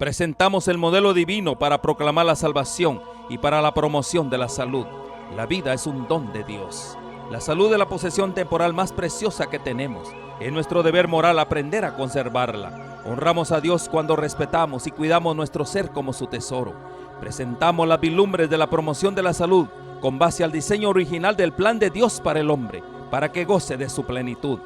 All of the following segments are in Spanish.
Presentamos el modelo divino para proclamar la salvación y para la promoción de la salud. La vida es un don de Dios. La salud es la posesión temporal más preciosa que tenemos. Es nuestro deber moral aprender a conservarla. Honramos a Dios cuando respetamos y cuidamos nuestro ser como su tesoro. Presentamos las vislumbres de la promoción de la salud con base al diseño original del plan de Dios para el hombre, para que goce de su plenitud.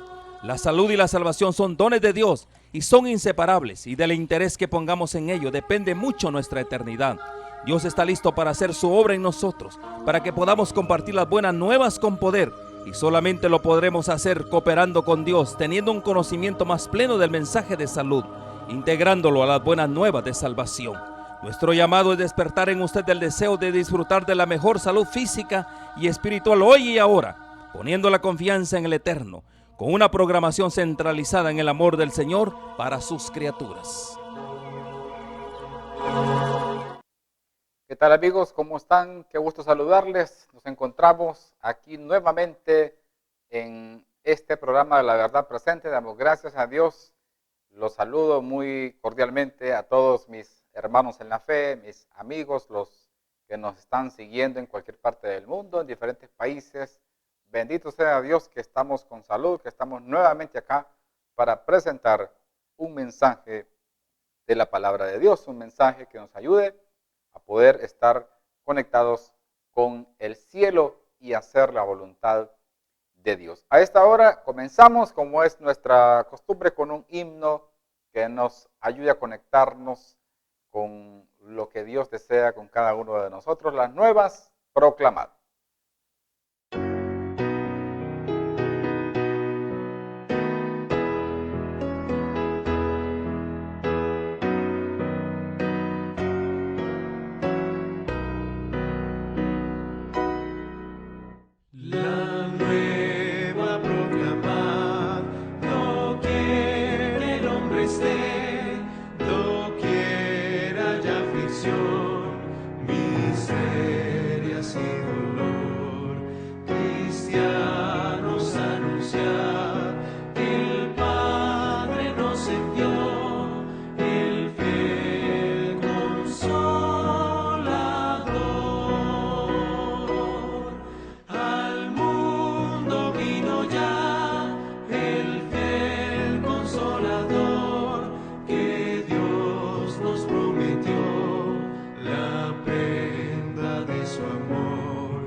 La salud y la salvación son dones de Dios y son inseparables, y del interés que pongamos en ello depende mucho nuestra eternidad. Dios está listo para hacer su obra en nosotros, para que podamos compartir las buenas nuevas con poder, y solamente lo podremos hacer cooperando con Dios, teniendo un conocimiento más pleno del mensaje de salud, integrándolo a las buenas nuevas de salvación. Nuestro llamado es despertar en usted el deseo de disfrutar de la mejor salud física y espiritual hoy y ahora, poniendo la confianza en el Eterno, con una programación centralizada en el amor del Señor para sus criaturas. ¿Qué tal, amigos? ¿Cómo están? Qué gusto saludarles. Nos encontramos aquí nuevamente en este programa de La Verdad Presente. Damos gracias a Dios. Los saludo muy cordialmente a todos mis hermanos en la fe, mis amigos, los que nos están siguiendo en cualquier parte del mundo, en diferentes países. Bendito sea Dios que estamos con salud, que estamos nuevamente acá para presentar un mensaje de la palabra de Dios, un mensaje que nos ayude a poder estar conectados con el cielo y hacer la voluntad de Dios. A esta hora comenzamos, como es nuestra costumbre, con un himno que nos ayude a conectarnos con lo que Dios desea con cada uno de nosotros, las nuevas proclamadas. La prenda de su amor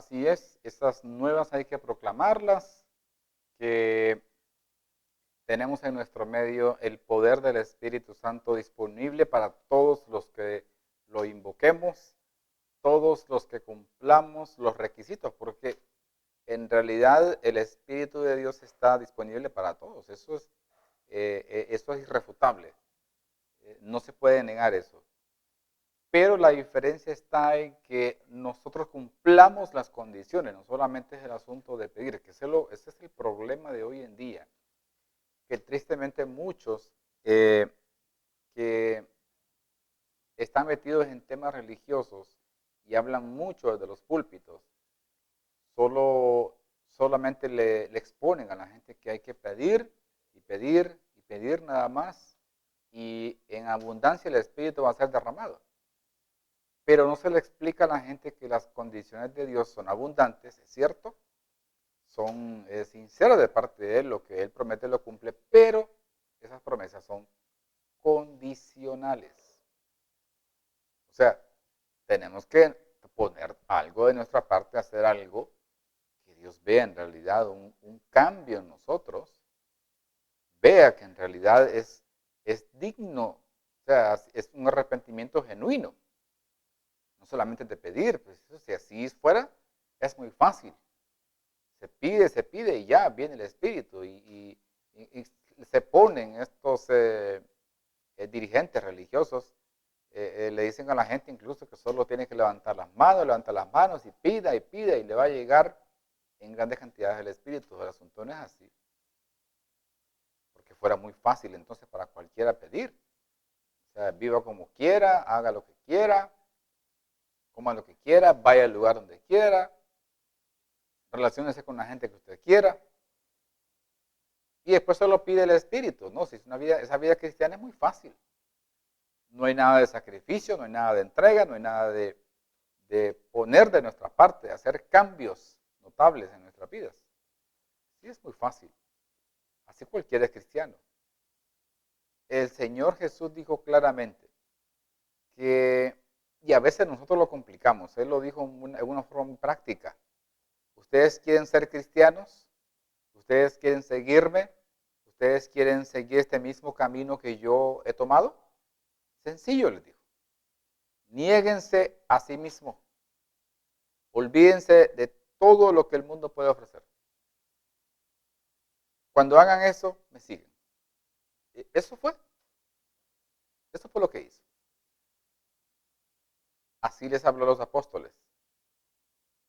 Así es, esas nuevas hay que proclamarlas, que tenemos en nuestro medio el poder del Espíritu Santo disponible para todos los que lo invoquemos, todos los que cumplamos los requisitos, porque en realidad el Espíritu de Dios está disponible para todos. Eso es irrefutable. No se puede negar eso. Pero la diferencia está en que nosotros cumplamos las condiciones, no solamente es el asunto de pedir, que ese es el problema de hoy en día, que tristemente muchos que están metidos en temas religiosos y hablan mucho desde los púlpitos, solamente le exponen a la gente que hay que pedir y pedir y pedir nada más, y en abundancia el Espíritu va a ser derramado. Pero no se le explica a la gente que las condiciones de Dios son abundantes, es cierto, son sinceras de parte de Él, lo que Él promete lo cumple, pero esas promesas son condicionales. O sea, tenemos que poner algo de nuestra parte, hacer algo que Dios vea en realidad un cambio en nosotros, vea que en realidad es digno, o sea, es un arrepentimiento genuino. No solamente de pedir, pues eso, si así fuera, es muy fácil. Se pide y ya viene el Espíritu y se ponen estos dirigentes religiosos, le dicen a la gente incluso que solo tiene que levantar las manos y pida y le va a llegar en grandes cantidades el Espíritu. El asunto no es así, porque fuera muy fácil entonces para cualquiera pedir. O sea, viva como quiera, haga lo que quiera, coma lo que quiera, vaya al lugar donde quiera, relaciónese con la gente que usted quiera, y después solo pide el Espíritu, ¿no? Si es esa vida cristiana es muy fácil. No hay nada de sacrificio, no hay nada de entrega, no hay nada de poner de nuestra parte, de hacer cambios notables en nuestras vidas. Sí, es muy fácil. Así cualquiera es cristiano. El Señor Jesús dijo claramente que, y a veces nosotros lo complicamos, Él lo dijo en una forma muy práctica. ¿Ustedes quieren ser cristianos? ¿Ustedes quieren seguirme? ¿Ustedes quieren seguir este mismo camino que yo he tomado? Sencillo, les dijo. Niéguense a sí mismos. Olvídense de todo lo que el mundo puede ofrecer. Cuando hagan eso, me siguen. Eso fue lo que hizo. Así les habló a los apóstoles.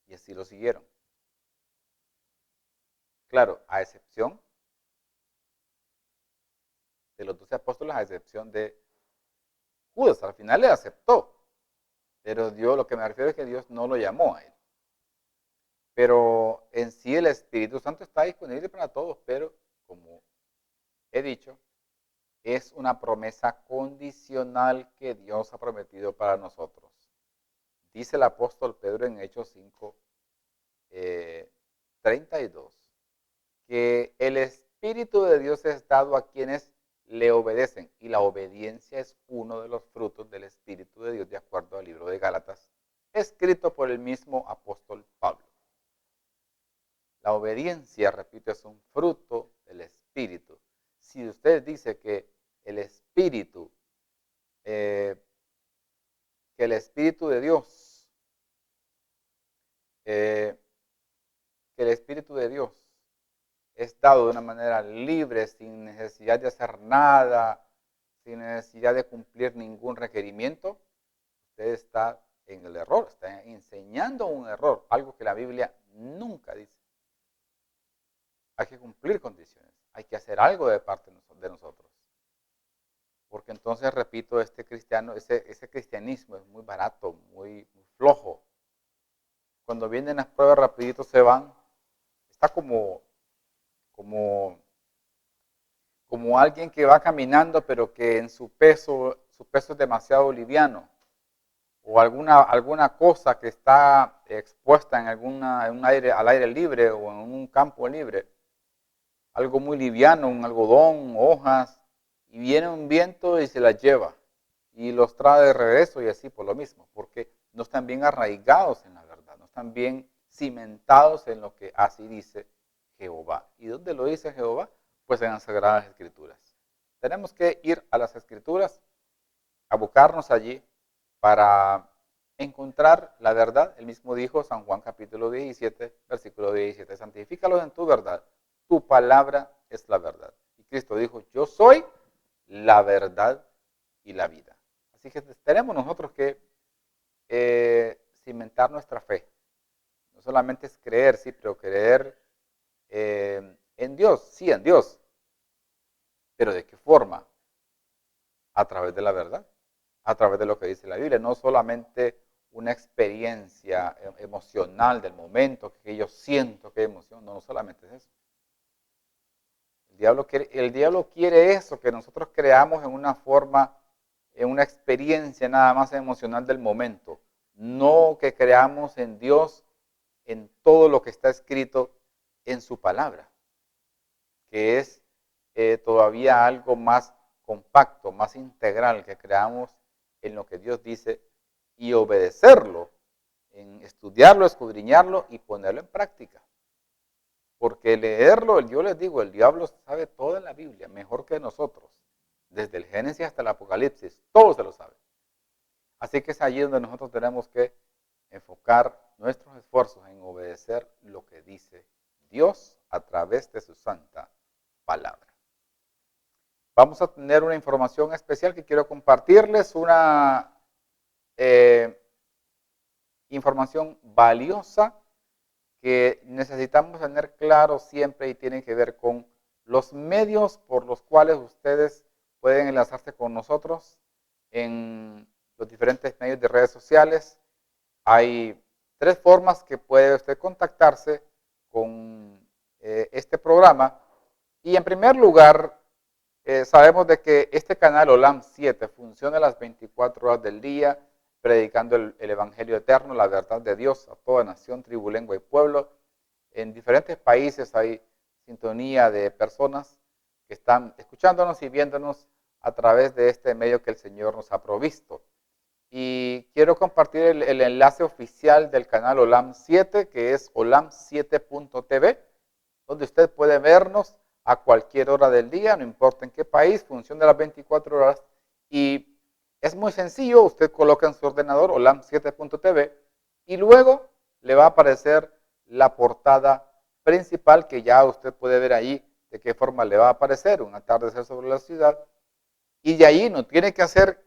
Y así lo siguieron. Claro, a excepción de los 12 apóstoles, a excepción de Judas. Al final le aceptó. Pero Dios, lo que me refiero es que Dios no lo llamó a él. Pero en sí el Espíritu Santo está disponible para todos, pero como he dicho, es una promesa condicional que Dios ha prometido para nosotros. Dice el apóstol Pedro en Hechos 5, 32, que el Espíritu de Dios es dado a quienes le obedecen, y la obediencia es uno de los frutos del Espíritu de Dios, de acuerdo al libro de Gálatas, escrito por el mismo apóstol Pablo. La obediencia, repito, es un fruto del Espíritu. Si usted dice que el Espíritu de Dios, es dado de una manera libre, sin necesidad de hacer nada, sin necesidad de cumplir ningún requerimiento, usted está en el error, está enseñando un error, algo que la Biblia nunca dice. Hay que cumplir condiciones, hay que hacer algo de parte de nosotros. Porque entonces, repito, ese cristianismo es muy barato, muy flojo. Cuando vienen las pruebas rapidito se van. Está como alguien que va caminando, pero que en su peso es demasiado liviano. O alguna cosa que está expuesta al aire libre o en un campo libre. Algo muy liviano, un algodón, hojas, y viene un viento y se las lleva y los trae de regreso, y así por lo mismo, porque no están bien arraigados en la verdad, no están bien cimentados en lo que así dice Jehová. ¿Y dónde lo dice Jehová? Pues en las Sagradas Escrituras. Tenemos que ir a las Escrituras, a buscarnos allí para encontrar la verdad. Él mismo dijo, San Juan capítulo 17, versículo 17, santifícalos en tu verdad, tu palabra es la verdad. Y Cristo dijo, yo soy la verdad y la vida. Así que tenemos nosotros que cimentar nuestra fe. No solamente es creer, sí, pero creer en Dios, sí, en Dios. Pero ¿de qué forma? A través de la verdad, a través de lo que dice la Biblia, no solamente una experiencia emocional del momento, que yo siento que emoción, no solamente es eso. El diablo quiere eso, que nosotros creamos en una forma, en una experiencia nada más emocional del momento, no que creamos en Dios, en todo lo que está escrito en su palabra, que es todavía algo más compacto, más integral, que creamos en lo que Dios dice y obedecerlo, en estudiarlo, escudriñarlo y ponerlo en práctica. Porque leerlo, yo les digo, el diablo sabe todo en la Biblia, mejor que nosotros. Desde el Génesis hasta el Apocalipsis, todo se lo sabe. Así que es allí donde nosotros tenemos que enfocar nuestros esfuerzos en obedecer lo que dice Dios a través de su santa palabra. Vamos a tener una información especial que quiero compartirles, una información valiosa que necesitamos tener claro siempre y tiene que ver con los medios por los cuales ustedes pueden enlazarse con nosotros en los diferentes medios de redes sociales. Hay 3 formas que puede usted contactarse con este programa. Y en primer lugar, sabemos de que este canal OLAM 7 funciona las 24 horas del día, predicando el Evangelio eterno, la verdad de Dios a toda nación, tribu, lengua y pueblo. En diferentes países hay sintonía de personas que están escuchándonos y viéndonos a través de este medio que el Señor nos ha provisto. Y quiero compartir el enlace oficial del canal OLAM 7, que es olam7.tv, donde usted puede vernos a cualquier hora del día, no importa en qué país, funciona las 24 horas. Y es muy sencillo, usted coloca en su ordenador olam7.tv y luego le va a aparecer la portada principal que ya usted puede ver ahí de qué forma le va a aparecer, un atardecer sobre la ciudad. Y de ahí no tiene que hacer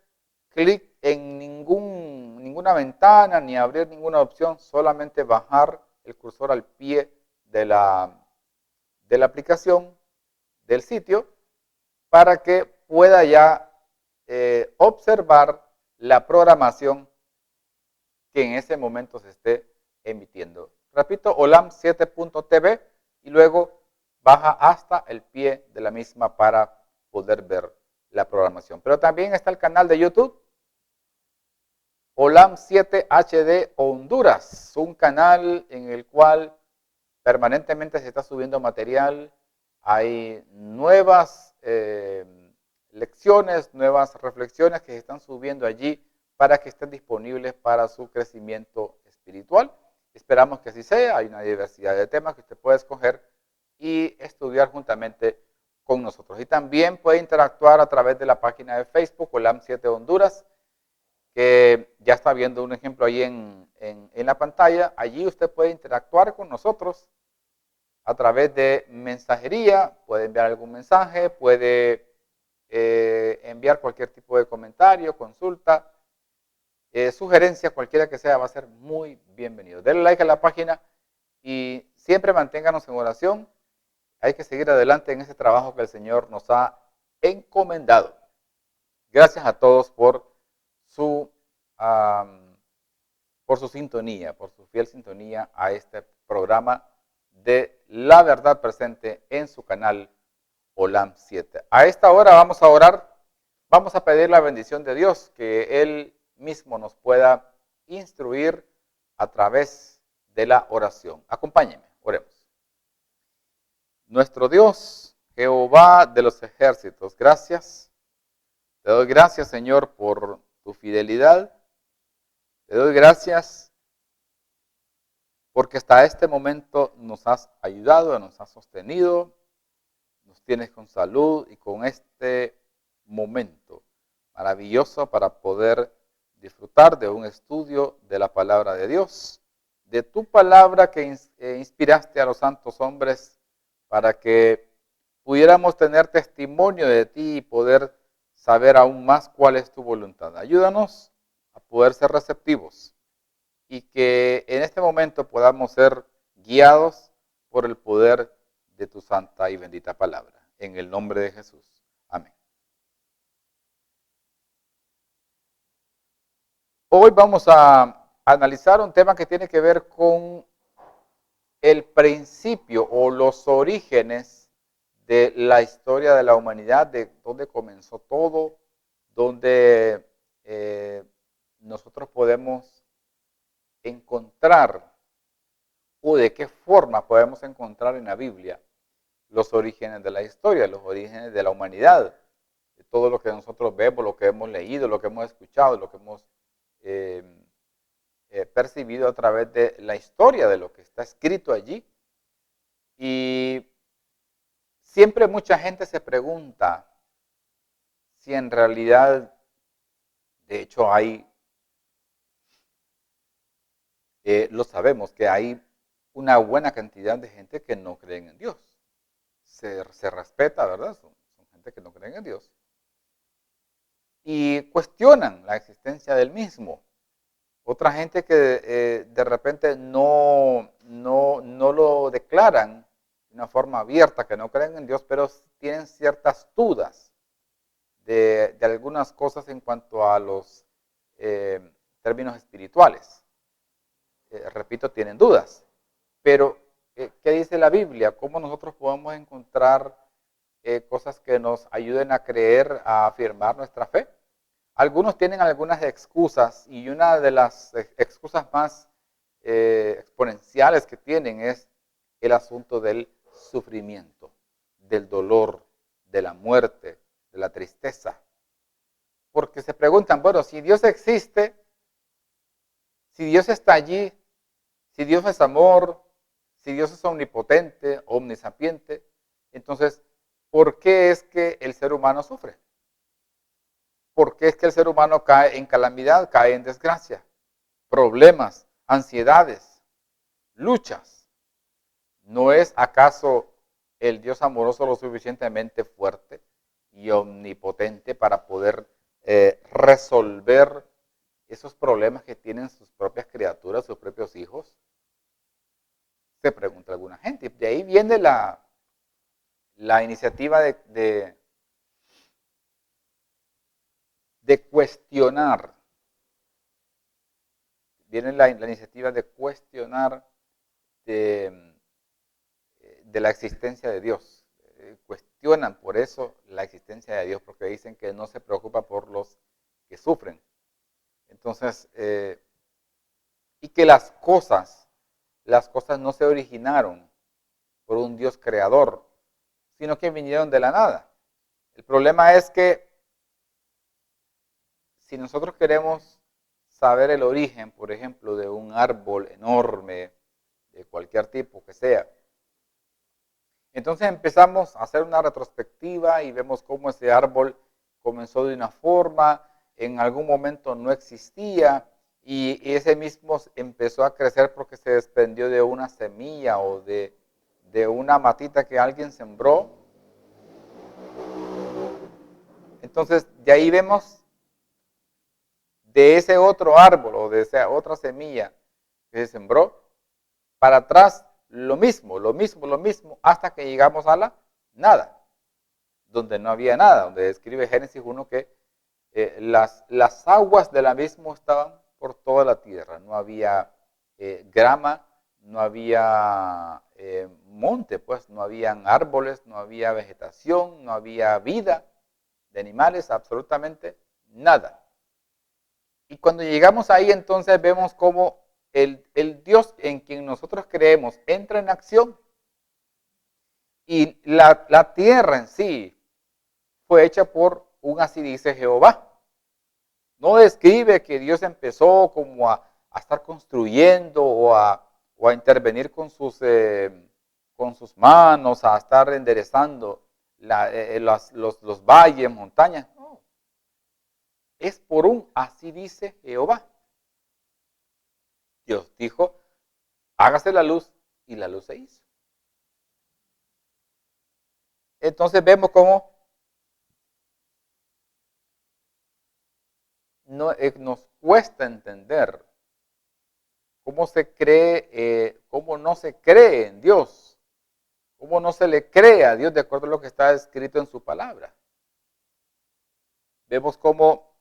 clic en ninguna ventana ni abrir ninguna opción, solamente bajar el cursor al pie de la aplicación del sitio para que pueda ya observar la programación que en ese momento se esté emitiendo. Repito, olam7.tv y luego baja hasta el pie de la misma para poder ver la programación. Pero también está el canal de YouTube, Olam 7 HD Honduras, un canal en el cual permanentemente se está subiendo material. Hay nuevas lecciones, nuevas reflexiones que se están subiendo allí para que estén disponibles para su crecimiento espiritual. Esperamos que así sea. Hay una diversidad de temas que usted puede escoger y estudiar juntamente con nosotros. Y también puede interactuar a través de la página de Facebook, Olam 7 Honduras, que ya está viendo un ejemplo ahí en la pantalla. Allí usted puede interactuar con nosotros a través de mensajería, puede enviar algún mensaje, puede enviar cualquier tipo de comentario, consulta, sugerencia, cualquiera que sea, va a ser muy bienvenido. Denle like a la página y siempre manténganos en oración. Hay que seguir adelante en ese trabajo que el Señor nos ha encomendado. Gracias a todos por su sintonía, por su fiel sintonía a este programa de La Verdad Presente en su canal Olam 7. A esta hora vamos a orar, vamos a pedir la bendición de Dios, que Él mismo nos pueda instruir a través de la oración. Acompáñenme, oremos. Nuestro Dios, Jehová de los ejércitos, gracias. Te doy gracias, Señor, por tu fidelidad. Te doy gracias porque hasta este momento nos has ayudado, nos has sostenido, nos tienes con salud y con este momento maravilloso para poder disfrutar de un estudio de la palabra de Dios, de tu palabra que inspiraste a los santos hombres para que pudiéramos tener testimonio de ti y poder saber aún más cuál es tu voluntad. Ayúdanos a poder ser receptivos y que en este momento podamos ser guiados por el poder de tu santa y bendita palabra. En el nombre de Jesús. Amén. Hoy vamos a analizar un tema que tiene que ver con el principio o los orígenes de la historia de la humanidad, de dónde comenzó todo, donde nosotros podemos encontrar o de qué forma podemos encontrar en la Biblia los orígenes de la historia, los orígenes de la humanidad, de todo lo que nosotros vemos, lo que hemos leído, lo que hemos escuchado, lo que hemos percibido a través de la historia, de lo que está escrito allí. Y siempre mucha gente se pregunta si en realidad, de hecho lo sabemos, que hay una buena cantidad de gente que no creen en Dios. Se respeta, ¿verdad? Son gente que no creen en Dios. Y cuestionan la existencia del mismo. Otra gente que de repente no lo declaran de una forma abierta, que no creen en Dios, pero tienen ciertas dudas de algunas cosas en cuanto a los términos espirituales. Repito, tienen dudas. Pero, ¿qué dice la Biblia? ¿Cómo nosotros podemos encontrar cosas que nos ayuden a creer, a afirmar nuestra fe? Algunos tienen algunas excusas y una de las excusas más exponenciales que tienen es el asunto del sufrimiento, del dolor, de la muerte, de la tristeza. Porque se preguntan, bueno, si Dios existe, si Dios está allí, si Dios es amor, si Dios es omnipotente, omnisapiente, entonces, ¿por qué es que el ser humano sufre? ¿Por qué es que el ser humano cae en calamidad, cae en desgracia? Problemas, ansiedades, luchas. ¿No es acaso el Dios amoroso lo suficientemente fuerte y omnipotente para poder resolver esos problemas que tienen sus propias criaturas, sus propios hijos? Se pregunta alguna gente. De ahí viene la iniciativa de cuestionar. Viene la iniciativa de cuestionar de la existencia de Dios. Cuestionan por eso la existencia de Dios, porque dicen que no se preocupa por los que sufren. Entonces, y que las cosas no se originaron por un Dios creador, sino que vinieron de la nada. El problema es que si nosotros queremos saber el origen, por ejemplo, de un árbol enorme, de cualquier tipo que sea, entonces empezamos a hacer una retrospectiva y vemos cómo ese árbol comenzó de una forma, en algún momento no existía, y ese mismo empezó a crecer porque se desprendió de una semilla o de una matita que alguien sembró. Entonces, de ahí vemos de ese otro árbol o de esa otra semilla que se sembró, para atrás lo mismo, hasta que llegamos a la nada, donde no había nada, donde describe Génesis 1 que las aguas del abismo estaban por toda la tierra, no había grama, no había monte, pues no habían árboles, no había vegetación, no había vida de animales, absolutamente nada. Y cuando llegamos ahí, entonces vemos cómo el Dios en quien nosotros creemos entra en acción. Y la tierra en sí fue hecha por un así dice Jehová. No describe que Dios empezó como a estar construyendo o o a intervenir con sus manos, a estar enderezando los valles, montañas. No. Es por un así dice Jehová. Dios dijo, hágase la luz, y la luz se hizo. Entonces vemos cómo nos cuesta entender cómo se cree, cómo no se cree en Dios, cómo no se le cree a Dios de acuerdo a lo que está escrito en su palabra. Vemos cómo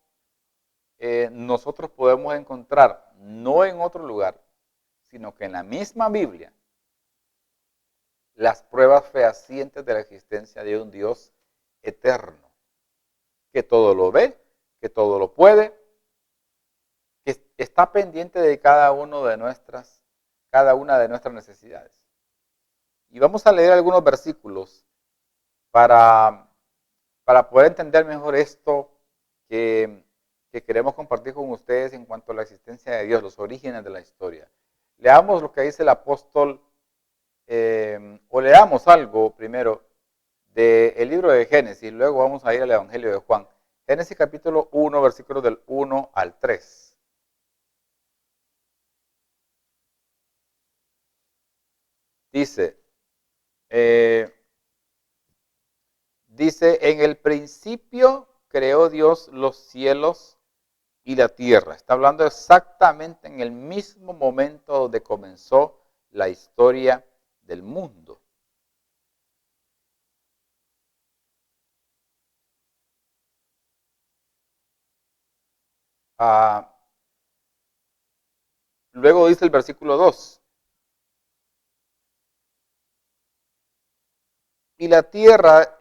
nosotros podemos encontrar, no en otro lugar, sino que en la misma Biblia, las pruebas fehacientes de la existencia de un Dios eterno, que todo lo ve, que todo lo puede, que está pendiente de cada una de nuestras necesidades. Y vamos a leer algunos versículos para poder entender mejor esto que queremos compartir con ustedes en cuanto a la existencia de Dios, los orígenes de la historia. Leamos lo que dice el apóstol, o leamos algo primero del libro de Génesis, luego vamos a ir al Evangelio de Juan. Génesis capítulo 1, versículos del 1 al 3. Dice, en el principio creó Dios los cielos y la tierra. Está hablando exactamente en el mismo momento donde comenzó la historia del mundo. Luego dice el versículo 2. Y la tierra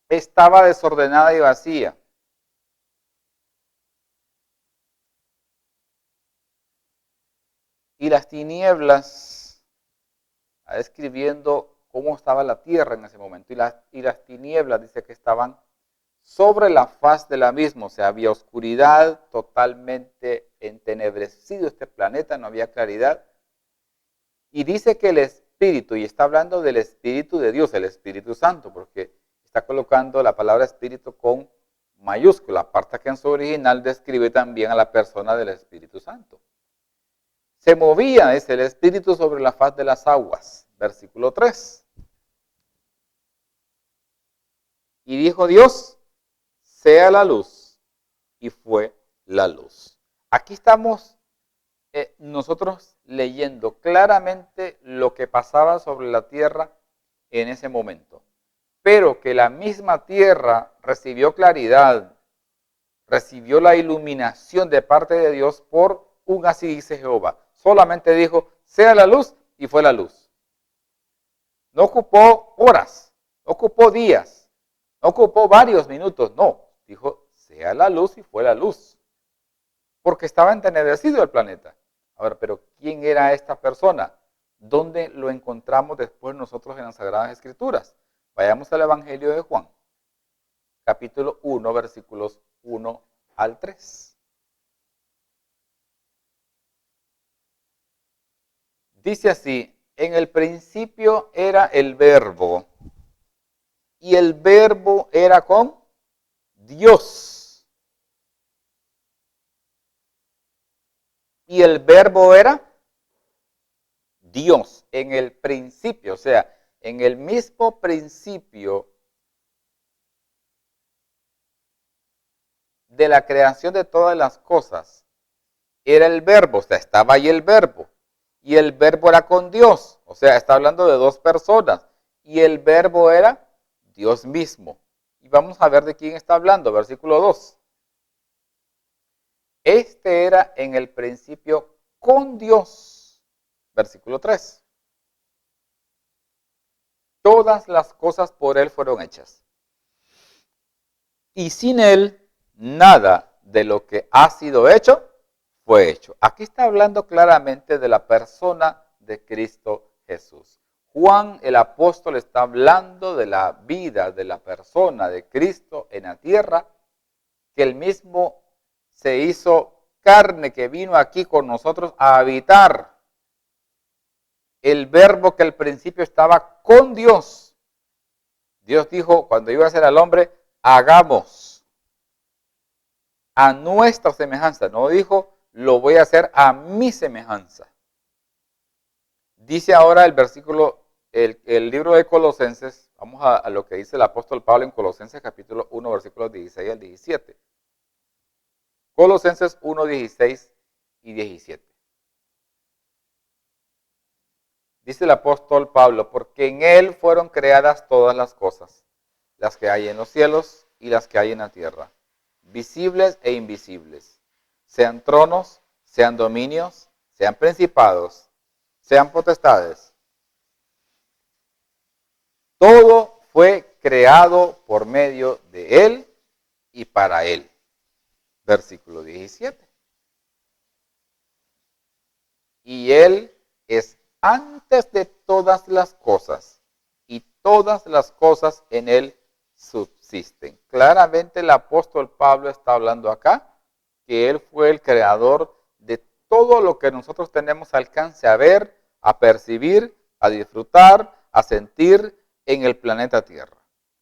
estaba desordenada y vacía. Y las tinieblas, está describiendo cómo estaba la tierra en ese momento. Y las tinieblas dice que estaban sobre la faz de la misma. O sea, había oscuridad, totalmente entenebrecido este planeta, no había claridad. Y dice que el Espíritu, y está hablando del Espíritu de Dios, el Espíritu Santo, porque está colocando la palabra Espíritu con mayúscula, aparte que en su original describe también a la persona del Espíritu Santo. Se movía, es el Espíritu sobre la faz de las aguas, versículo 3. Y dijo Dios, sea la luz, y fue la luz. Aquí estamos nosotros leyendo claramente lo que pasaba sobre la tierra en ese momento. Pero que la misma tierra recibió claridad, recibió la iluminación de parte de Dios por un así dice Jehová. Solamente dijo, sea la luz, y fue la luz. No ocupó horas, no ocupó días, no ocupó varios minutos, no. Dijo, sea la luz, y fue la luz. Porque estaba entenebrecido el planeta. Ahora, pero ¿quién era esta persona? ¿Dónde lo encontramos después nosotros en las Sagradas Escrituras? Vayamos al Evangelio de Juan, capítulo 1, versículos 1 al 3. Dice así, en el principio era el Verbo, y el Verbo era con Dios. Y el Verbo era Dios en el principio, o sea, en el mismo principio de la creación de todas las cosas, era el Verbo, o sea, estaba ahí el Verbo. Y el Verbo era con Dios, o sea, está hablando de dos personas. Y el Verbo era Dios mismo. Y vamos a ver de quién está hablando, versículo 2. Este era en el principio con Dios. Versículo 3. Todas las cosas por Él fueron hechas. Y sin Él, nada de lo que ha sido hecho, fue hecho. Aquí está hablando claramente de la persona de Cristo Jesús. Juan el apóstol está hablando de la vida, de la persona de Cristo en la tierra, que Él mismo se hizo carne que vino aquí con nosotros a habitar. El verbo que al principio estaba con Dios. Dios dijo, cuando iba a hacer al hombre, hagamos a nuestra semejanza. No dijo, lo voy a hacer a mi semejanza. Dice ahora el versículo, el libro de Colosenses, vamos a lo que dice el apóstol Pablo en Colosenses capítulo 1, versículos 16 al 17. Colosenses 1, 16 y 17. Dice el apóstol Pablo, porque en él fueron creadas todas las cosas, las que hay en los cielos y las que hay en la tierra, visibles e invisibles, sean tronos, sean dominios, sean principados, sean potestades. Todo fue creado por medio de él y para él. Versículo 17. Y él es antes de todas las cosas, y todas las cosas en él subsisten. Claramente el apóstol Pablo está hablando acá, que él fue el creador de todo lo que nosotros tenemos alcance a ver, a percibir, a disfrutar, a sentir en el planeta Tierra.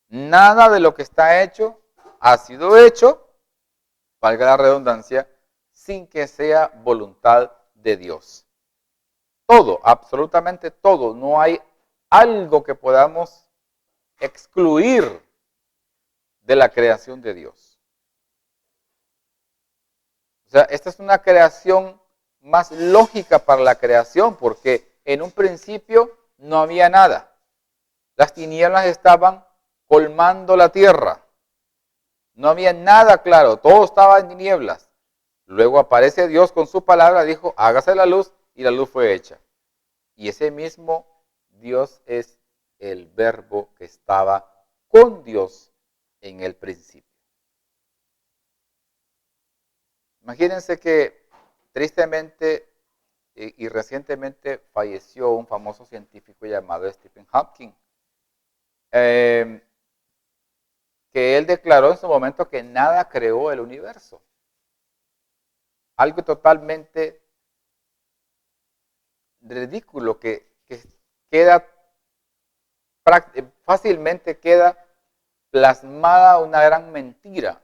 Nada de lo que está hecho ha sido hecho, valga la redundancia, sin que sea voluntad de Dios. Todo, absolutamente todo. No hay algo que podamos excluir de la creación de Dios. O sea, esta es una creación más lógica para la creación, porque en un principio no había nada. Las tinieblas estaban colmando la tierra. No había nada claro, todo estaba en tinieblas. Luego aparece Dios con su palabra, dijo, hágase la luz, y la luz fue hecha. Y ese mismo Dios es el verbo que estaba con Dios en el principio. Imagínense que tristemente y recientemente falleció un famoso científico llamado Stephen Hawking, que él declaró en su momento que nada creó el universo. Algo totalmente ridículo que queda fácilmente queda plasmada una gran mentira.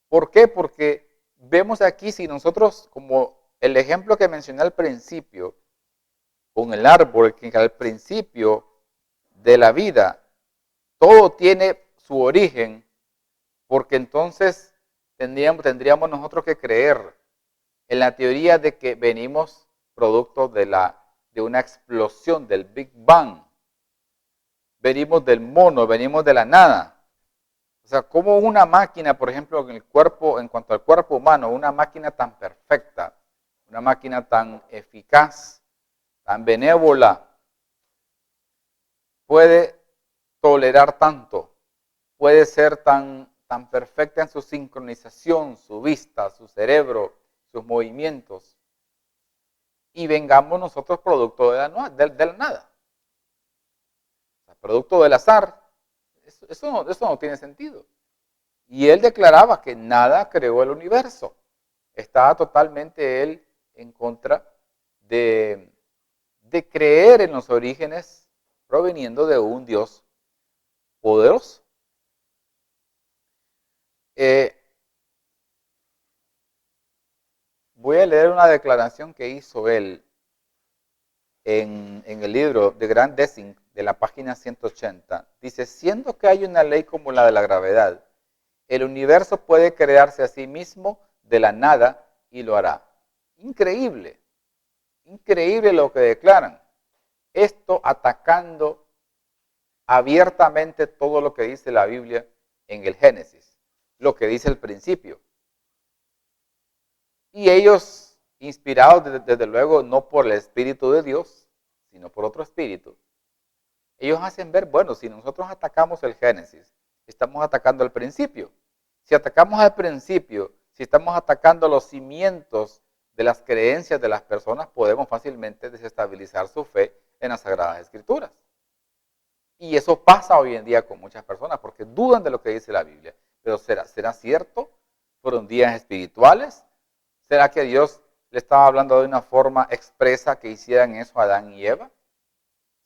¿Por qué? Porque vemos aquí, si nosotros, como el ejemplo que mencioné al principio, con el árbol, que al principio de la vida, todo tiene su origen, porque entonces tendríamos nosotros que creer en la teoría de que venimos producto de una explosión, del Big Bang. Venimos del mono, venimos de la nada. O sea, como una máquina, por ejemplo, en el cuerpo, en cuanto al cuerpo humano, una máquina tan perfecta, una máquina tan eficaz, tan benévola, puede tolerar tanto, puede ser tan perfecta en su sincronización, su vista, su cerebro, sus movimientos, y vengamos nosotros producto de la nada, o sea, producto del azar. Eso no tiene sentido. Y él declaraba que nada creó el universo. Estaba totalmente él en contra de creer en los orígenes proveniendo de un Dios poderoso. Voy a leer una declaración que hizo él en el libro de Grand Dessin, de la página 180. Dice, siendo que hay una ley como la de la gravedad, el universo puede crearse a sí mismo de la nada y lo hará. Increíble, increíble lo que declaran. Esto atacando abiertamente todo lo que dice la Biblia en el Génesis, lo que dice el principio. Y ellos, inspirados desde luego no por el Espíritu de Dios, sino por otro espíritu, ellos hacen ver, bueno, si nosotros atacamos el Génesis, estamos atacando el principio. Si atacamos al principio, si estamos atacando los cimientos de las creencias de las personas, podemos fácilmente desestabilizar su fe en las Sagradas Escrituras. Y eso pasa hoy en día con muchas personas porque dudan de lo que dice la Biblia. Pero ¿será cierto? ¿Fueron días espirituales? ¿Será que Dios le estaba hablando de una forma expresa que hicieran eso a Adán y Eva?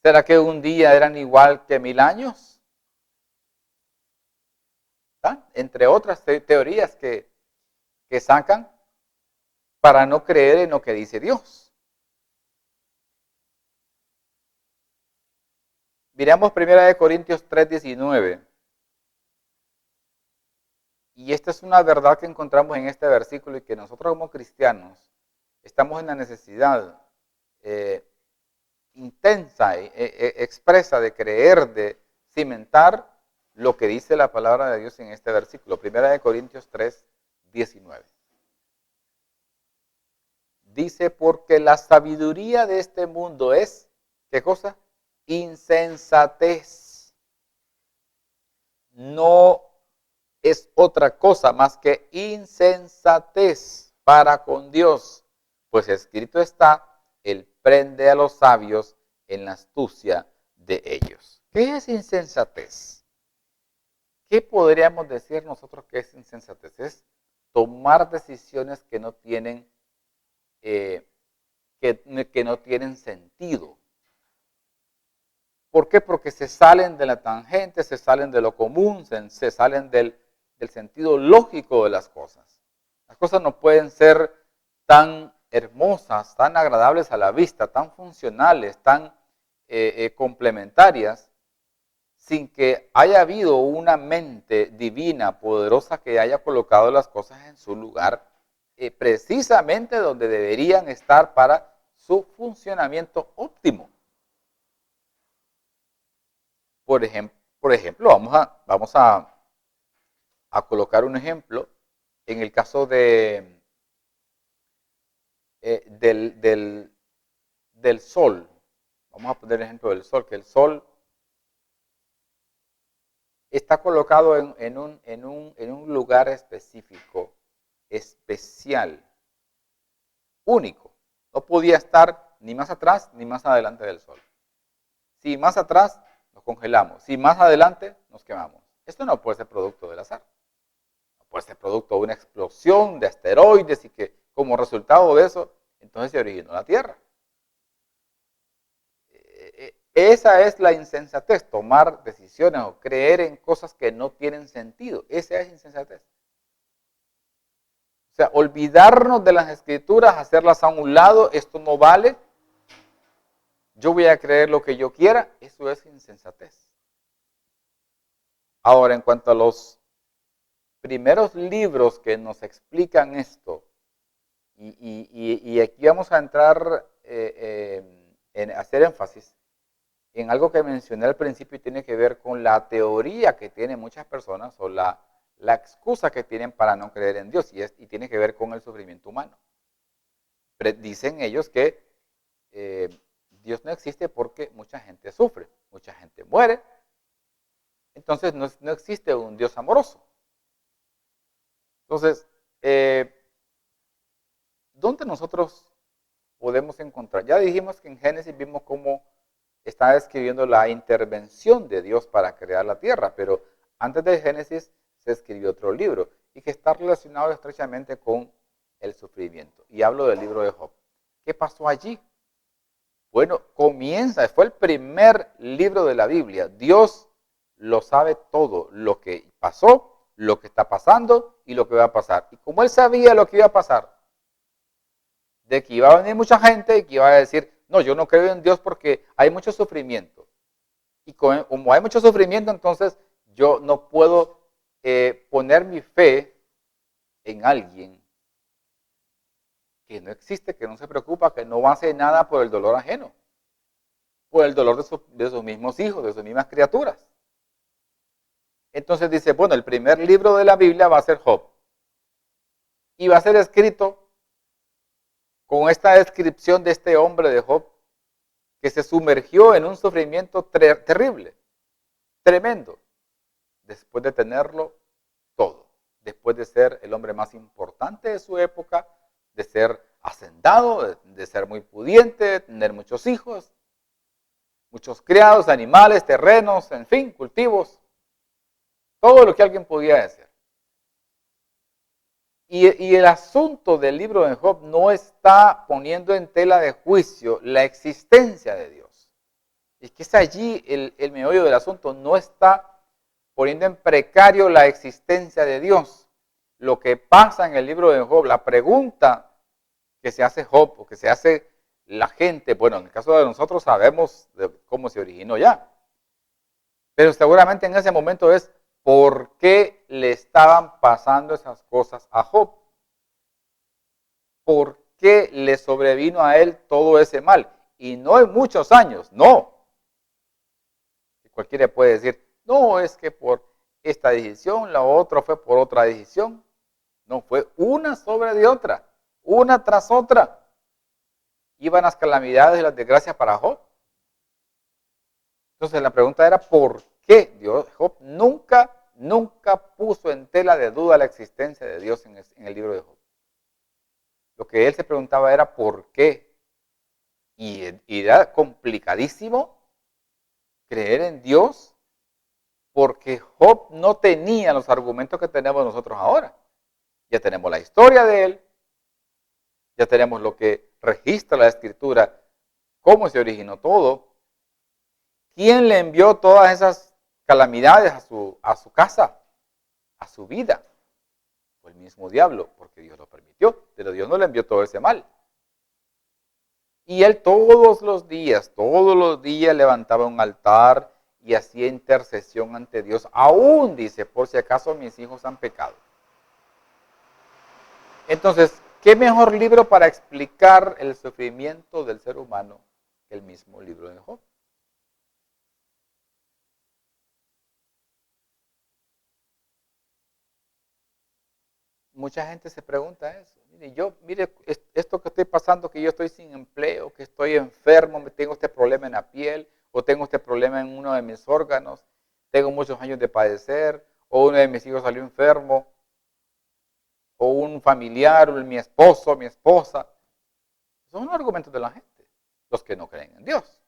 ¿Será que un día eran igual que 1000 años? ¿Ah? Entre otras teorías que sacan para no creer en lo que dice Dios. Miramos 1 Corintios 3:19. Y esta es una verdad que encontramos en este versículo y que nosotros como cristianos estamos en la necesidad intensa, expresa de creer, de cimentar lo que dice la palabra de Dios en este versículo. 1 Corintios 3:19. Dice, porque la sabiduría de este mundo es, ¿qué cosa? Insensatez. No es otra cosa más que insensatez para con Dios. Pues escrito está, Él prende a los sabios en la astucia de ellos. ¿Qué es insensatez? ¿Qué podríamos decir nosotros que es insensatez? Es tomar decisiones que no tienen que no tienen sentido. ¿Por qué? Porque se salen de la tangente, se salen de lo común, se salen del sentido lógico de las cosas. Las cosas no pueden ser tan hermosas, tan agradables a la vista, tan funcionales, tan complementarias, sin que haya habido una mente divina, poderosa, que haya colocado las cosas en su lugar precisamente donde deberían estar para su funcionamiento óptimo. Por ejemplo, vamos a colocar un ejemplo en el caso del sol. Vamos a poner el ejemplo del sol, que el sol está colocado en un lugar específico, especial, único. No podía estar ni más atrás ni más adelante del sol. Si más atrás, nos congelamos. Si más adelante, nos quemamos. Esto no puede ser producto del azar. No puede ser producto de una explosión de asteroides y que como resultado de eso, entonces se originó la Tierra. Esa es la insensatez, tomar decisiones o creer en cosas que no tienen sentido. Esa es insensatez. O sea, olvidarnos de las escrituras, hacerlas a un lado, esto no vale. Yo voy a creer lo que yo quiera, eso es insensatez. Ahora, en cuanto a los primeros libros que nos explican esto, y aquí vamos a entrar en hacer énfasis en algo que mencioné al principio y tiene que ver con la teoría que tienen muchas personas o la excusa que tienen para no creer en Dios y tiene que ver con el sufrimiento humano. Dicen ellos que Dios no existe porque mucha gente sufre, mucha gente muere, entonces no existe un Dios amoroso. Entonces, ¿dónde nosotros podemos encontrar? Ya dijimos que en Génesis vimos cómo está describiendo la intervención de Dios para crear la tierra, pero antes de Génesis se escribió otro libro y que está relacionado estrechamente con el sufrimiento. Y hablo del libro de Job. ¿Qué pasó allí? Bueno, fue el primer libro de la Biblia. Dios lo sabe todo, lo que pasó, lo que está pasando y lo que va a pasar. Y como Él sabía lo que iba a pasar, de que iba a venir mucha gente y que iba a decir, no, yo no creo en Dios porque hay mucho sufrimiento. Y como hay mucho sufrimiento, entonces yo no puedo poner mi fe en alguien que no existe, que no se preocupa, que no hace nada por el dolor ajeno, por el dolor de sus mismos hijos, de sus mismas criaturas. Entonces dice, bueno, el primer libro de la Biblia va a ser Job. Y va a ser escrito con esta descripción de este hombre de Job, que se sumergió en un sufrimiento terrible, tremendo, después de tenerlo todo, después de ser el hombre más importante de su época, de ser hacendado, de ser muy pudiente, de tener muchos hijos, muchos criados, animales, terrenos, en fin, cultivos, todo lo que alguien podía hacer. Y el asunto del libro de Job no está poniendo en tela de juicio la existencia de Dios. Es que es allí el meollo del asunto, no está poniendo en precario la existencia de Dios. Lo que pasa en el libro de Job, la pregunta que se hace Job o que se hace la gente, bueno, en el caso de nosotros sabemos de cómo se originó ya, pero seguramente en ese momento es ¿por qué le estaban pasando esas cosas a Job? ¿Por qué le sobrevino a él todo ese mal? Y no en muchos años, no. Cualquiera puede decir, no, es que por esta decisión, la otra fue por otra decisión. No, fue una sobre de otra, una tras otra. Iban las calamidades y las desgracias para Job. Entonces la pregunta era, ¿por qué Dios? Job nunca puso en tela de duda la existencia de Dios en el libro de Job. Lo que él se preguntaba era, ¿por qué? Y era complicadísimo creer en Dios porque Job no tenía los argumentos que tenemos nosotros ahora. Ya tenemos la historia de él, ya tenemos lo que registra la escritura, cómo se originó todo, quién le envió todas esas calamidades a su casa, a su vida. Fue el mismo diablo, porque Dios lo permitió, pero Dios no le envió todo ese mal. Y él todos los días levantaba un altar y hacía intercesión ante Dios. Aún dice, por si acaso mis hijos han pecado. Entonces, ¿qué mejor libro para explicar el sufrimiento del ser humano que el mismo libro de Job? Mucha gente se pregunta eso. Mire, esto que estoy pasando, que yo estoy sin empleo, que estoy enfermo, tengo este problema en la piel, o tengo este problema en uno de mis órganos, tengo muchos años de padecer, o uno de mis hijos salió enfermo, o un familiar, o mi esposo, mi esposa. Son los argumentos de la gente, los que no creen en Dios.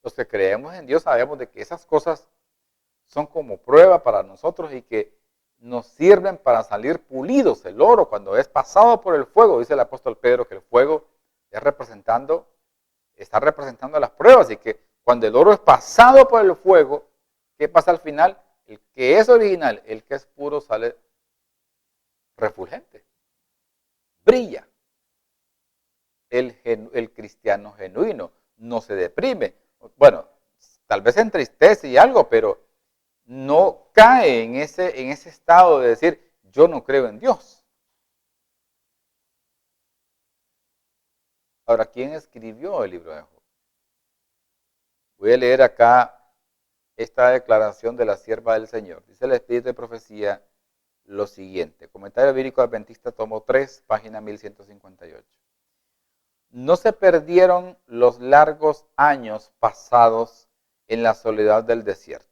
Los que creemos en Dios sabemos de que esas cosas son como prueba para nosotros y que nos sirven para salir pulidos. El oro, cuando es pasado por el fuego, dice el apóstol Pedro que el fuego está representando las pruebas y que cuando el oro es pasado por el fuego, ¿qué pasa al final? El que es original, el que es puro, sale refulgente, brilla. El cristiano genuino no se deprime. Bueno, tal vez se entristece y algo, pero no cae en ese estado de decir, yo no creo en Dios. Ahora, ¿quién escribió el libro de Job? Voy a leer acá esta declaración de la sierva del Señor. Dice el Espíritu de Profecía lo siguiente. Comentario Bíblico Adventista, tomo 3, página 1158. No se perdieron los largos años pasados en la soledad del desierto.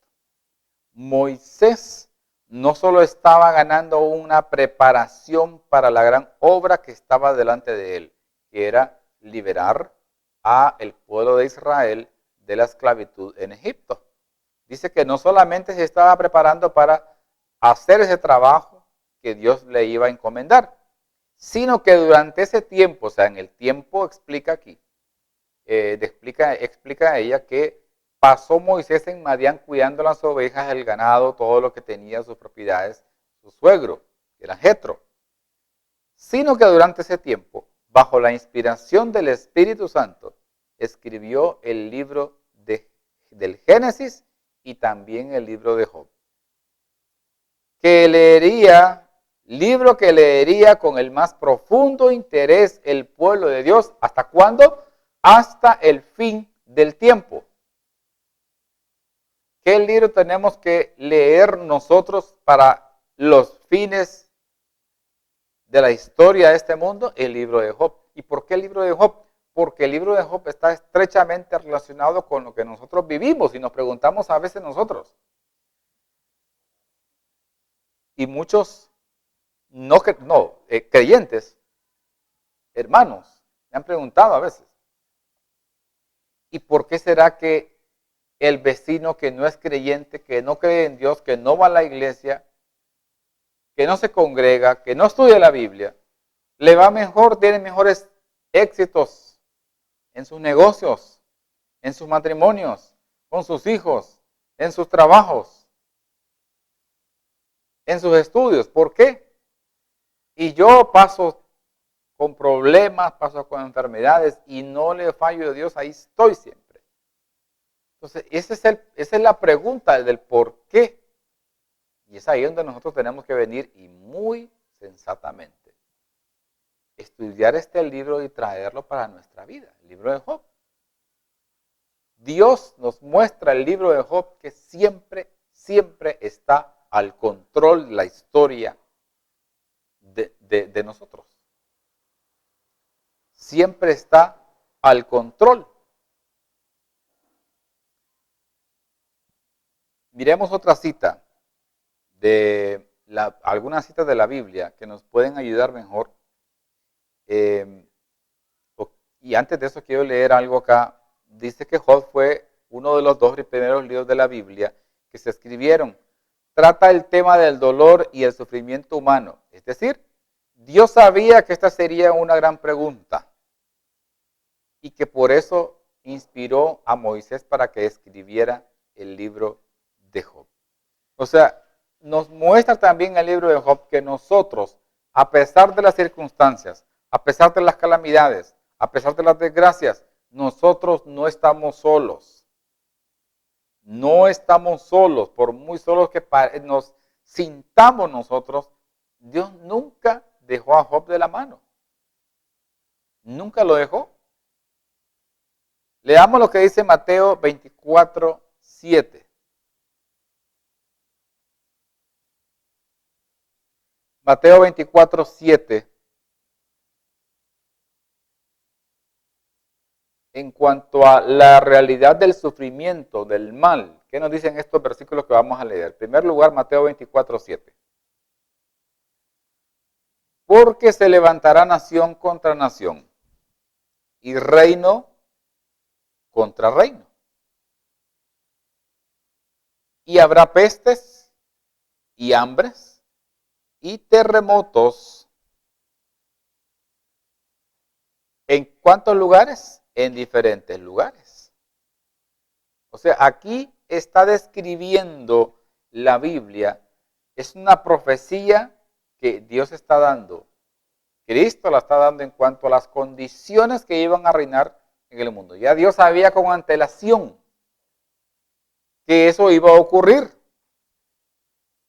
Moisés no solo estaba ganando una preparación para la gran obra que estaba delante de él, que era liberar a el pueblo de Israel de la esclavitud en Egipto. Dice que no solamente se estaba preparando para hacer ese trabajo que Dios le iba a encomendar, sino que durante ese tiempo, o sea, en el tiempo explica aquí, explica ella que pasó Moisés en Madián cuidando las ovejas, el ganado, todo lo que tenía, sus propiedades, su suegro, que era Jetro. Sino que durante ese tiempo, bajo la inspiración del Espíritu Santo, escribió el libro del Génesis y también el libro de Job. Libro que leería con el más profundo interés el pueblo de Dios. ¿Hasta cuándo? Hasta el fin del tiempo. ¿Qué libro tenemos que leer nosotros para los fines de la historia de este mundo? El libro de Job. ¿Y por qué el libro de Job? Porque el libro de Job está estrechamente relacionado con lo que nosotros vivimos y nos preguntamos a veces nosotros. Y muchos creyentes, hermanos, me han preguntado a veces, ¿y por qué será que el vecino que no es creyente, que no cree en Dios, que no va a la iglesia, que no se congrega, que no estudia la Biblia, le va mejor, tiene mejores éxitos en sus negocios, en sus matrimonios, con sus hijos, en sus trabajos, en sus estudios. ¿Por qué? Y yo paso con problemas, paso con enfermedades y no le fallo a Dios, ahí estoy siempre. Entonces, esa es la pregunta del por qué. Y es ahí donde nosotros tenemos que venir y muy sensatamente estudiar este libro y traerlo para nuestra vida, el libro de Job. Dios nos muestra el libro de Job que siempre, siempre está al control de la historia de nosotros. Siempre está al control. Miremos otra cita algunas citas de la Biblia que nos pueden ayudar mejor. Y antes de eso quiero leer algo acá. Dice que Job fue uno de los 2 primeros libros de la Biblia que se escribieron. Trata el tema del dolor y el sufrimiento humano. Es decir, Dios sabía que esta sería una gran pregunta y que por eso inspiró a Moisés para que escribiera el libro de Job. O sea, nos muestra también el libro de Job que nosotros, a pesar de las circunstancias, a pesar de las calamidades, a pesar de las desgracias, nosotros no estamos solos. No estamos solos, por muy solos que nos sintamos nosotros, Dios nunca dejó a Job de la mano. Nunca lo dejó. Leamos lo que dice Mateo 24:7. Mateo 24:7. En cuanto a la realidad del sufrimiento, del mal, ¿qué nos dicen estos versículos que vamos a leer? En primer lugar, Mateo 24:7. Porque se levantará nación contra nación y reino contra reino. Y habrá pestes y hambres y terremotos. ¿En cuántos lugares? En diferentes lugares. O sea, aquí está describiendo la Biblia, es una profecía que Dios está dando. Cristo la está dando en cuanto a las condiciones que iban a reinar en el mundo. Ya Dios sabía con antelación que eso iba a ocurrir.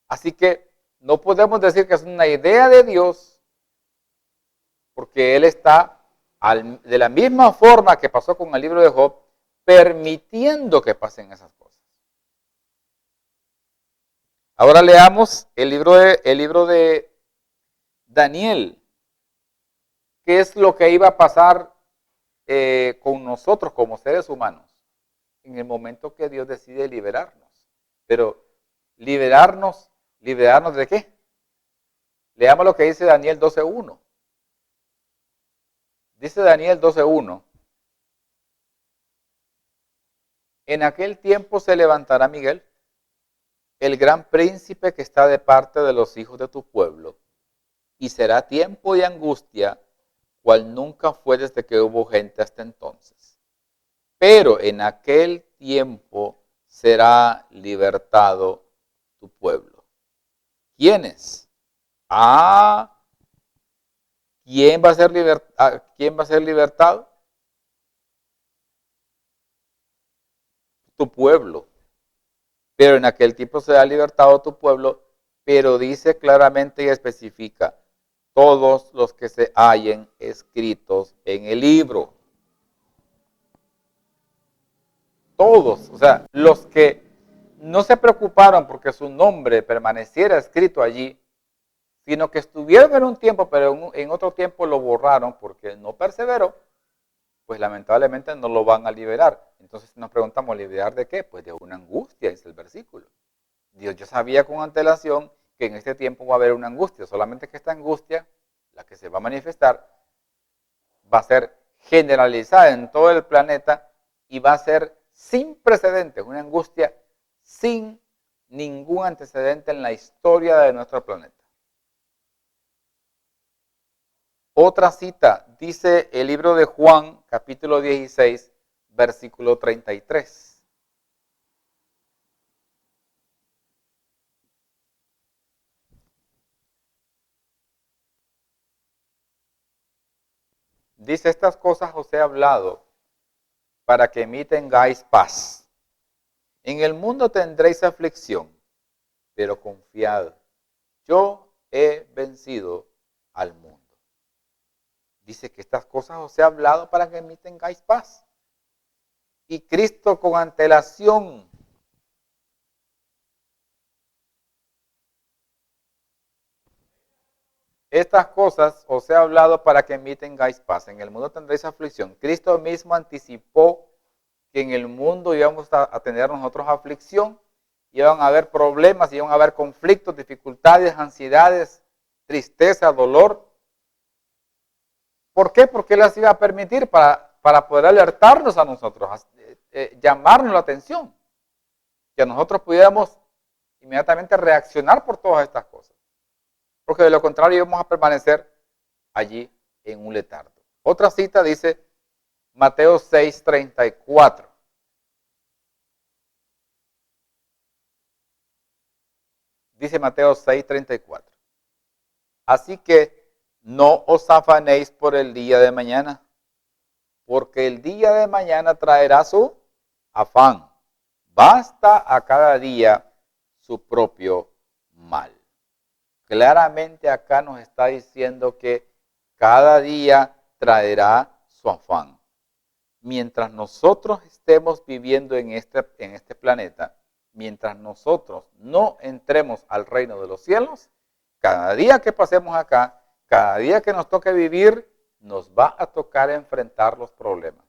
Así que no podemos decir que es una idea de Dios, porque Él está de la misma forma que pasó con el libro de Job, permitiendo que pasen esas cosas. Ahora leamos el libro de Daniel. ¿Qué es lo que iba a pasar con nosotros como seres humanos en el momento que Dios decide liberarnos? Pero liberarnos ¿de qué? Leamos lo que dice Daniel 12:1. Dice Daniel 12:1. En aquel tiempo se levantará Miguel, el gran príncipe que está de parte de los hijos de tu pueblo, y será tiempo de angustia, cual nunca fue desde que hubo gente hasta entonces. Pero en aquel tiempo será libertado tu pueblo. ¿Quiénes? ¿Quién va a ser libertado? Tu pueblo. Pero en aquel tiempo será libertado tu pueblo, pero dice claramente y especifica, todos los que se hallen escritos en el libro. Todos, o sea, los que no se preocuparon porque su nombre permaneciera escrito allí, sino que estuvieron en un tiempo, pero en otro tiempo lo borraron porque no perseveró, pues lamentablemente no lo van a liberar. Entonces nos preguntamos, ¿liberar de qué? Pues de una angustia, dice el versículo. Dios ya sabía con antelación que en este tiempo va a haber una angustia, solamente que esta angustia, la que se va a manifestar, va a ser generalizada en todo el planeta y va a ser sin precedentes, una angustia sin ningún antecedente en la historia de nuestro planeta. Otra cita, dice el libro de Juan, capítulo 16, versículo 33. Dice, estas cosas os he hablado para que en mí tengáis paz. En el mundo tendréis aflicción, pero confiad, yo he vencido al mundo. Dice que estas cosas os he hablado para que en mí tengáis paz. Y Cristo con antelación estas cosas os he hablado para que en mí tengáis paz. En el mundo tendréis aflicción. Cristo mismo anticipó que en el mundo íbamos a tener nosotros aflicción, iban a haber problemas, iban a haber conflictos, dificultades, ansiedades, tristeza, dolor. ¿Por qué? Porque Él las iba a permitir para poder alertarnos a nosotros, llamarnos la atención, que nosotros pudiéramos inmediatamente reaccionar por todas estas cosas. Porque de lo contrario íbamos a permanecer allí en un letargo. Otra cita dice Mateo 6:34. Dice Mateo 6:34. Así que no os afanéis por el día de mañana, porque el día de mañana traerá su afán. Basta a cada día su propio mal. Claramente acá nos está diciendo que cada día traerá su afán. Mientras nosotros estemos viviendo en este planeta, mientras nosotros no entremos al reino de los cielos, cada día que pasemos acá, cada día que nos toque vivir, nos va a tocar enfrentar los problemas.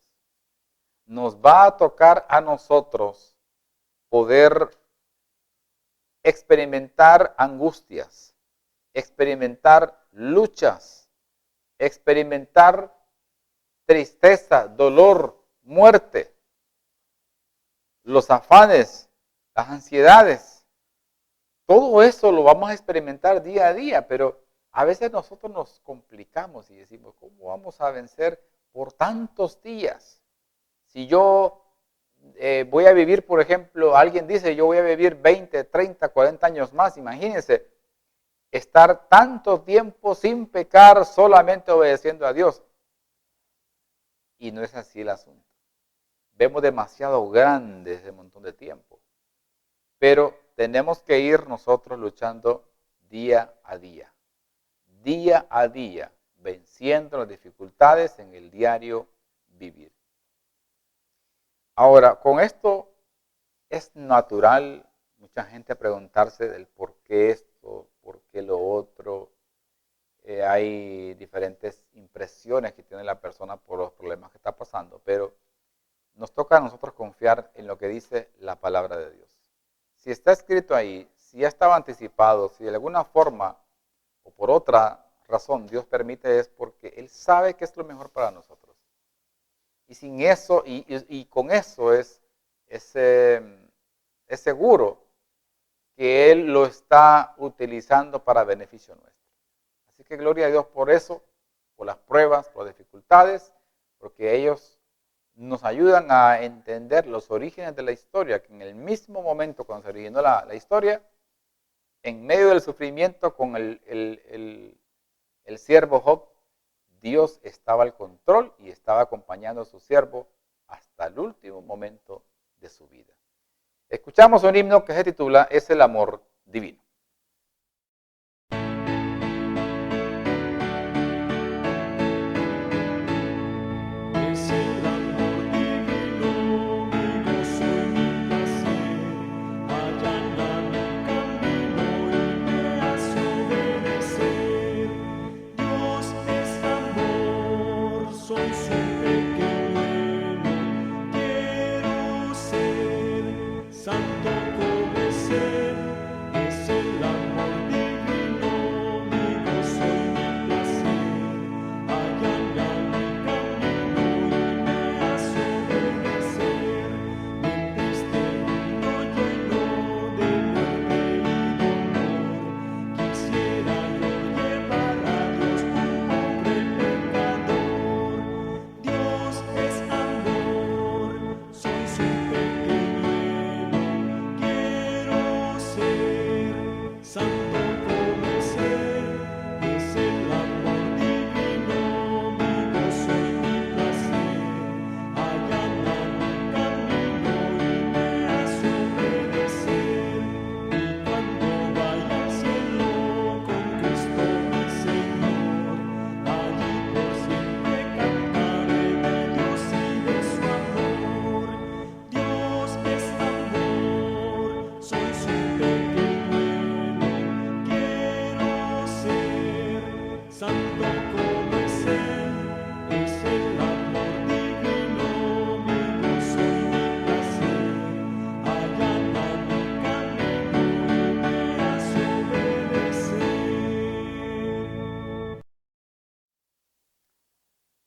Nos va a tocar a nosotros poder experimentar angustias, experimentar luchas, experimentar tristeza, dolor, muerte, los afanes, las ansiedades. Todo eso lo vamos a experimentar día a día, pero a veces nosotros nos complicamos y decimos, ¿cómo vamos a vencer por tantos días? Si yo voy a vivir, por ejemplo, alguien dice, yo voy a vivir 20, 30, 40 años más, imagínense, estar tanto tiempo sin pecar, solamente obedeciendo a Dios. Y no es así el asunto. Vemos demasiado grande ese montón de tiempo. Pero tenemos que ir nosotros luchando día a día, venciendo las dificultades en el diario vivir. Ahora, con esto es natural mucha gente preguntarse del por qué esto, por qué lo otro. Hay diferentes impresiones que tiene la persona por los problemas que está pasando, pero nos toca a nosotros confiar en lo que dice la palabra de Dios. Si está escrito ahí, si ya estaba anticipado, si de alguna forma o por otra razón Dios permite, es porque Él sabe que es lo mejor para nosotros. Y sin eso, y con eso es seguro que Él lo está utilizando para beneficio nuestro. Así que gloria a Dios por eso, por las pruebas, por las dificultades, porque ellos nos ayudan a entender los orígenes de la historia, que en el mismo momento cuando se originó la historia, en medio del sufrimiento con el siervo Job, Dios estaba al control y estaba acompañando a su siervo hasta el último momento de su vida. Escuchamos un himno que se titula Es el amor divino. Santo como ser, es el tanto como es Él, es el amor divino, mi gozo y mi placer. Allana mi camino y me hace obedecer.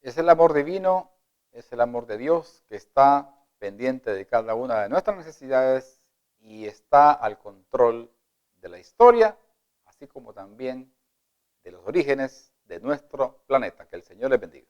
Es el amor divino, es el amor de Dios que está pendiente de cada una de nuestras necesidades y está al control de la historia, así como también de los orígenes de nuestro planeta. Que el Señor les bendiga.